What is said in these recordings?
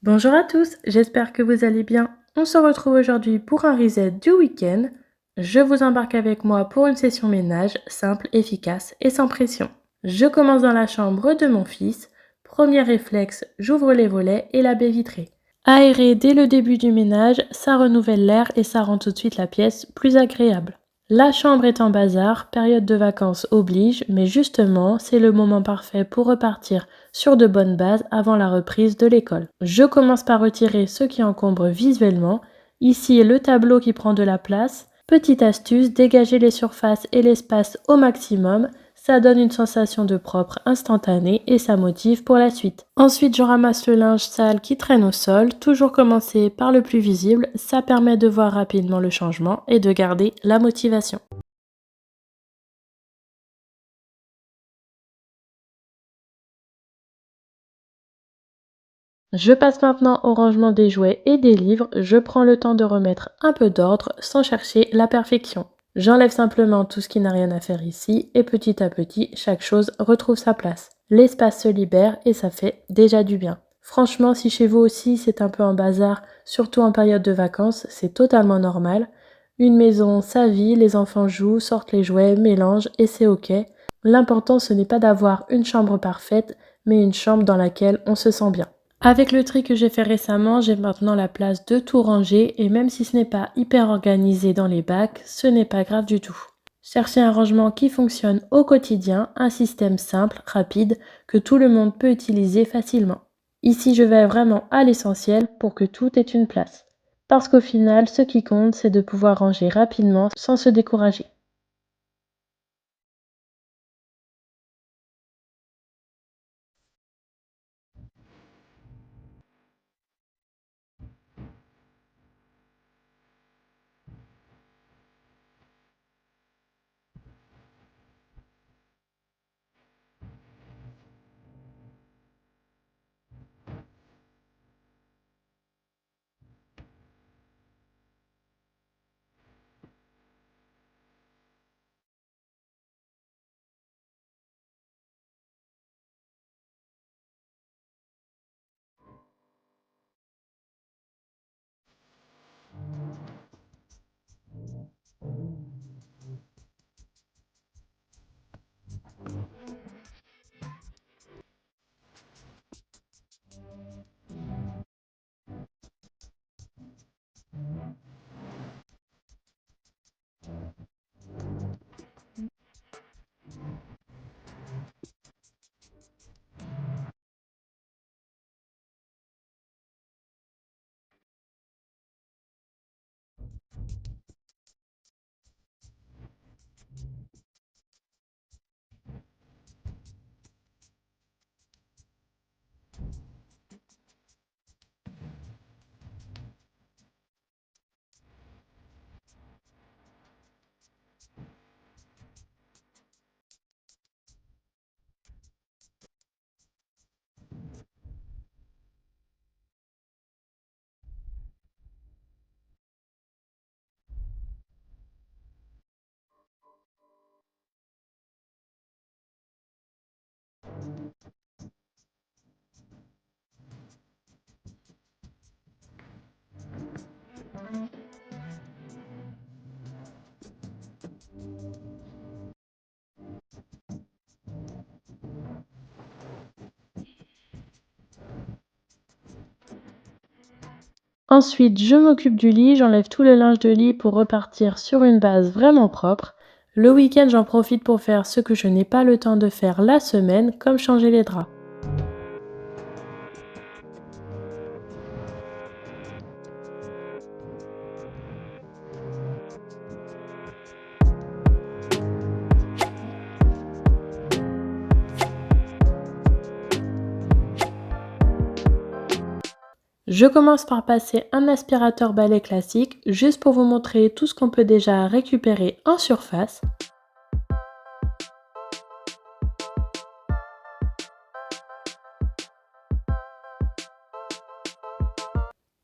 Bonjour à tous, j'espère que vous allez bien. On se retrouve aujourd'hui pour un reset du week-end. Je vous embarque avec moi pour une session ménage simple, efficace et sans pression. Je commence dans la chambre de mon fils. Premier réflexe, j'ouvre les volets et la baie vitrée. Aérer dès le début du ménage, ça renouvelle l'air et ça rend tout de suite la pièce plus agréable. La chambre est en bazar, période de vacances oblige, mais justement, c'est le moment parfait pour repartir sur de bonnes bases avant la reprise de l'école. Je commence par retirer ce qui encombre visuellement. Ici, le tableau qui prend de la place. Petite astuce, dégager les surfaces et l'espace au maximum. Ça donne une sensation de propre instantanée et ça motive pour la suite. Ensuite, je ramasse le linge sale qui traîne au sol. Toujours commencer par le plus visible, ça permet de voir rapidement le changement et de garder la motivation. Je passe maintenant au rangement des jouets et des livres. Je prends le temps de remettre un peu d'ordre sans chercher la perfection. J'enlève simplement tout ce qui n'a rien à faire ici et petit à petit, chaque chose retrouve sa place. L'espace se libère et ça fait déjà du bien. Franchement, si chez vous aussi c'est un peu en bazar, surtout en période de vacances, c'est totalement normal. Une maison, ça vit, les enfants jouent, sortent les jouets, mélangent et c'est ok. L'important ce n'est pas d'avoir une chambre parfaite, mais une chambre dans laquelle on se sent bien. Avec le tri que j'ai fait récemment, j'ai maintenant la place de tout ranger et même si ce n'est pas hyper organisé dans les bacs, ce n'est pas grave du tout. Cherchez un rangement qui fonctionne au quotidien, un système simple, rapide, que tout le monde peut utiliser facilement. Ici, je vais vraiment à l'essentiel pour que tout ait une place. Parce qu'au final, ce qui compte, c'est de pouvoir ranger rapidement sans se décourager. Ensuite, je m'occupe du lit, j'enlève tout le linge de lit pour repartir sur une base vraiment propre. Le week-end, j'en profite pour faire ce que je n'ai pas le temps de faire la semaine, comme changer les draps. Je commence par passer un aspirateur balai classique, juste pour vous montrer tout ce qu'on peut déjà récupérer en surface.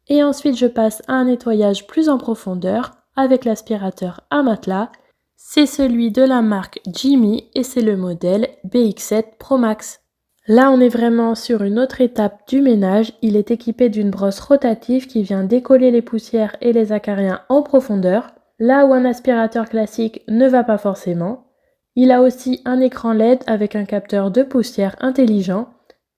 Et ensuite, je passe à un nettoyage plus en profondeur avec l'aspirateur à matelas. C'est celui de la marque Jimmy et c'est le modèle BX7 Pro Max. Là, on est vraiment sur une autre étape du ménage. Il est équipé d'une brosse rotative qui vient décoller les poussières et les acariens en profondeur, là où un aspirateur classique ne va pas forcément. Il a aussi un écran LED avec un capteur de poussière intelligent.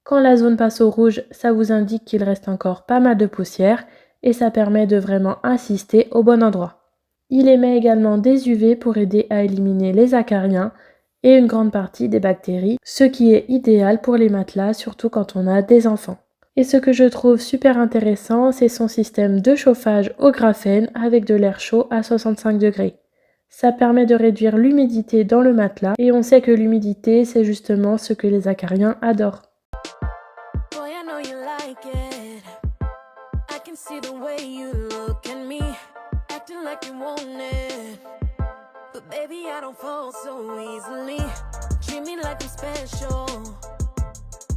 Quand la zone passe au rouge, ça vous indique qu'il reste encore pas mal de poussière et ça permet de vraiment insister au bon endroit. Il émet également des UV pour aider à éliminer les acariens et une grande partie des bactéries, ce qui est idéal pour les matelas, surtout quand on a des enfants. Et ce que je trouve super intéressant, c'est son système de chauffage au graphène avec de l'air chaud à 65 degrés. Ça permet de réduire l'humidité dans le matelas et on sait que l'humidité, c'est justement ce que les acariens adorent. Boy, I know you like it. I can see the way you look at me, acting like you want it. But baby, I don't fall so easily. Treat me like I'm special.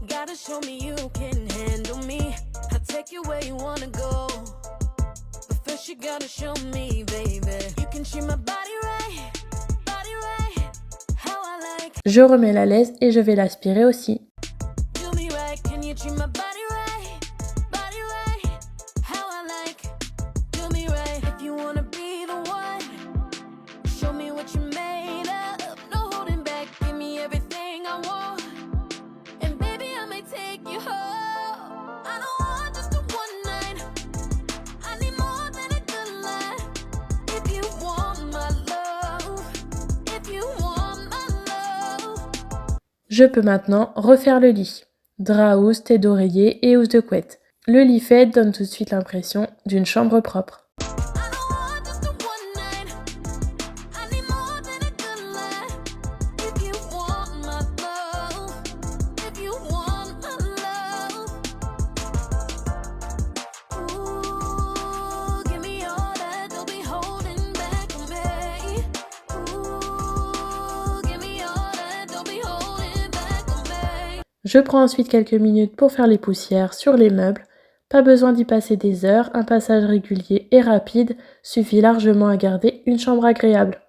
Gotta show me you can handle me. I'll take you where you wanna go. But first you gotta show me, baby. You can treat my body right, how I like. Je remets la laisse et je vais l'aspirer aussi. Do me right, can you treat my body right, how I like. Do me right, if you wanna be the one. Show me what you're made of, no holding back, give me everything I want. And baby, I may take you home. I don't want just a one night, I need more than a good line. If you want my love, if you want my love. Je peux maintenant refaire le lit. Drap, housse, tête d'oreiller et housse de couette. Le lit fait donne tout de suite l'impression d'une chambre propre. Je prends ensuite quelques minutes pour faire les poussières sur les meubles. Pas besoin d'y passer des heures, un passage régulier et rapide suffit largement à garder une chambre agréable.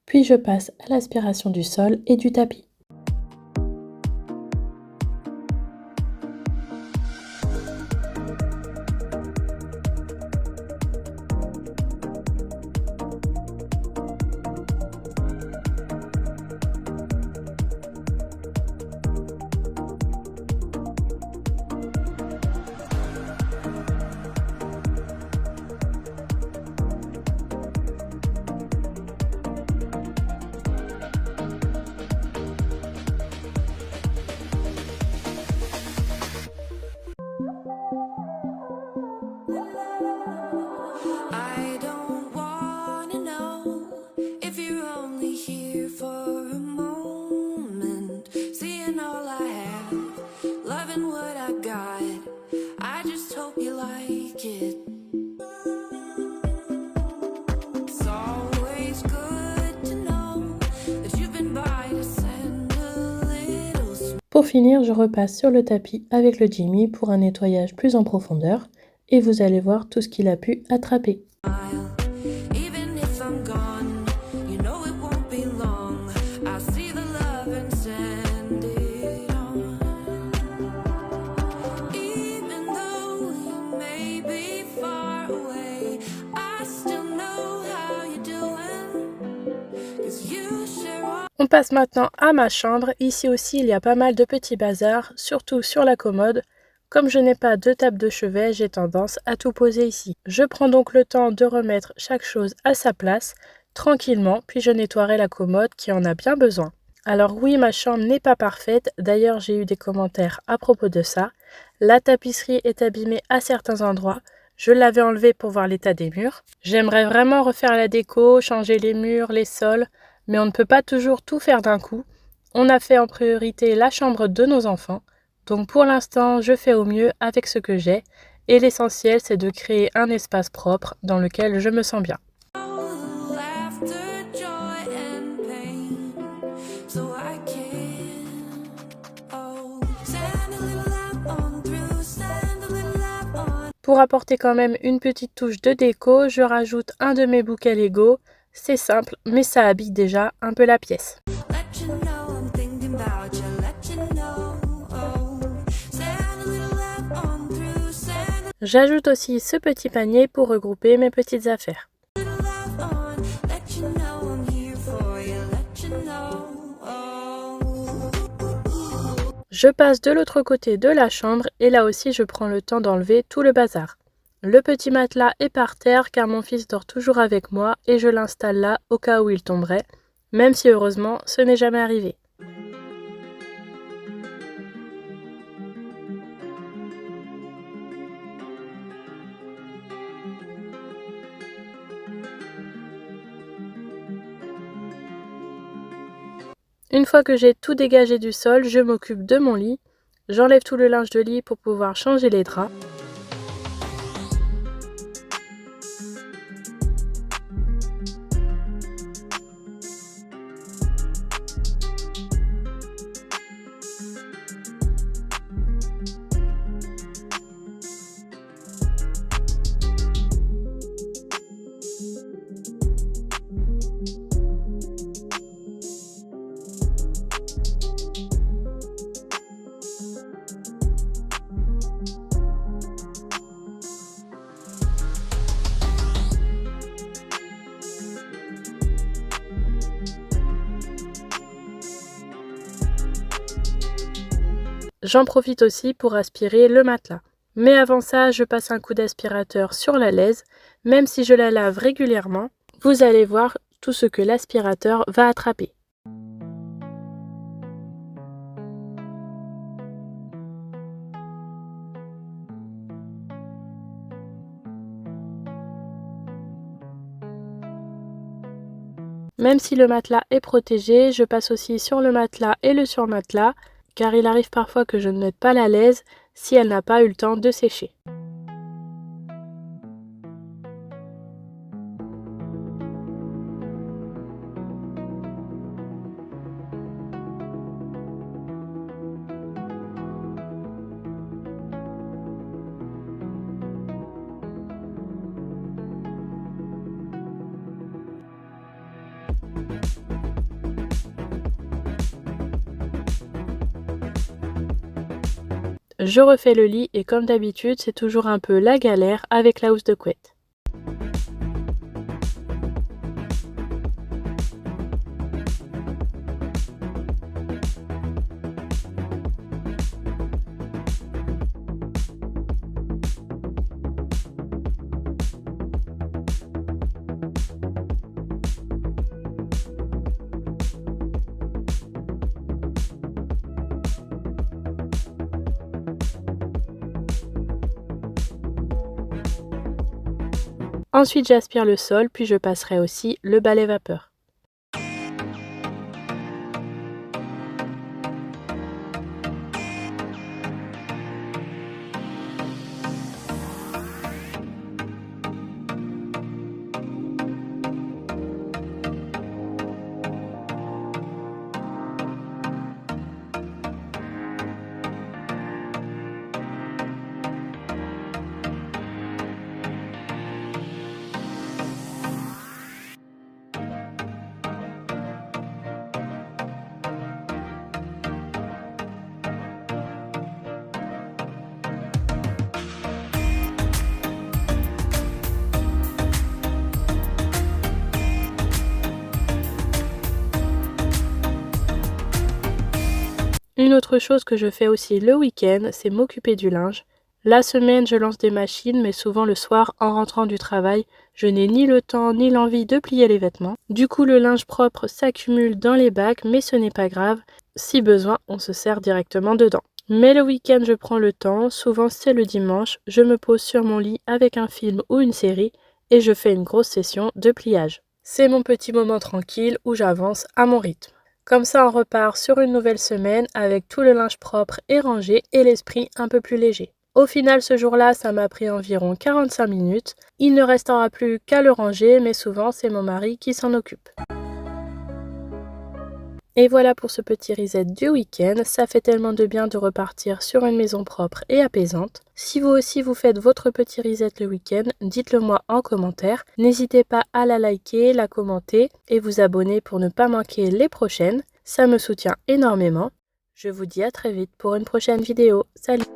Puis je passe à l'aspiration du sol et du tapis. I don't wanna know if you're only here for a moment, seeing all I have, loving what I got. I just hope you like it. It's always good to know that you've been by to send a little. Pour finir, je repasse sur le tapis avec le Jimmy pour un nettoyage plus en profondeur et vous allez voir tout ce qu'il a pu attraper. Even if I'm gone, you know it won't be long. I see the love and send it on. Even though you may be far away, I still know how you're doing. 'Cause you share all. On passe maintenant à ma chambre. Ici aussi, il y a pas mal de petits bazars, surtout sur la commode. Comme je n'ai pas de table de chevet, j'ai tendance à tout poser ici. Je prends donc le temps de remettre chaque chose à sa place, tranquillement, puis je nettoierai la commode qui en a bien besoin. Alors oui, ma chambre n'est pas parfaite, d'ailleurs j'ai eu des commentaires à propos de ça. La tapisserie est abîmée à certains endroits, je l'avais enlevée pour voir l'état des murs. J'aimerais vraiment refaire la déco, changer les murs, les sols, mais on ne peut pas toujours tout faire d'un coup. On a fait en priorité la chambre de nos enfants. Donc pour l'instant, je fais au mieux avec ce que j'ai Et l'essentiel, c'est de créer un espace propre dans lequel je me sens bien. Laughter, joy, and pain. So I can. Oh, send a little love on through, send a little love on. Pour apporter quand même une petite touche de déco, je rajoute un de mes bouquets Lego. C'est simple, mais ça habille déjà un peu la pièce. Let you know I'm thinking about you. Let you know. Oh, send a little love on through, send J'ajoute aussi ce petit panier pour regrouper mes petites affaires. a little love on. Let you know I'm here for you. Let you know. Oh. Je passe de l'autre côté de la chambre et là aussi je prends le temps d'enlever tout le bazar. Le petit matelas est par terre car mon fils dort toujours avec moi et je l'installe là au cas où il tomberait, même si heureusement ce n'est jamais arrivé. Une fois que j'ai tout dégagé du sol, je m'occupe de mon lit. J'enlève tout le linge de lit pour pouvoir changer les draps. J'en profite aussi pour aspirer le matelas. Mais avant ça, je passe un coup d'aspirateur sur la laise. Même si je la lave régulièrement, vous allez voir tout ce que l'aspirateur va attraper. Même si le matelas est protégé, je passe aussi sur le matelas et le surmatelas, car il arrive parfois que je ne mette pas la laise si elle n'a pas eu le temps de sécher. Je refais le lit et comme d'habitude, c'est toujours un peu la galère avec la housse de couette. Ensuite, j'aspire le sol, puis je passerai aussi le balai vapeur. Une autre chose que je fais aussi le week-end, c'est m'occuper du linge. La semaine, je lance des machines, mais souvent le soir, en rentrant du travail, je n'ai ni le temps ni l'envie de plier les vêtements. Du coup, le linge propre s'accumule dans les bacs, mais ce n'est pas grave. Si besoin, on se sert directement dedans. Mais le week-end, je prends le temps, souvent c'est le dimanche, je me pose sur mon lit avec un film ou une série et je fais une grosse session de pliage. C'est mon petit moment tranquille où j'avance à mon rythme. Comme ça, on repart sur une nouvelle semaine avec tout le linge propre et rangé et l'esprit un peu plus léger. Au final, ce jour-là, ça m'a pris environ 45 minutes. Il ne restera plus qu'à le ranger, mais souvent, c'est mon mari qui s'en occupe. Et voilà pour ce petit reset du week-end. Ça fait tellement de bien de repartir sur une maison propre et apaisante. Si vous aussi vous faites votre petit reset le week-end, dites-le moi en commentaire. N'hésitez pas à la liker, la commenter et vous abonner pour ne pas manquer les prochaines. Ça me soutient énormément. Je vous dis à très vite pour une prochaine vidéo. Salut!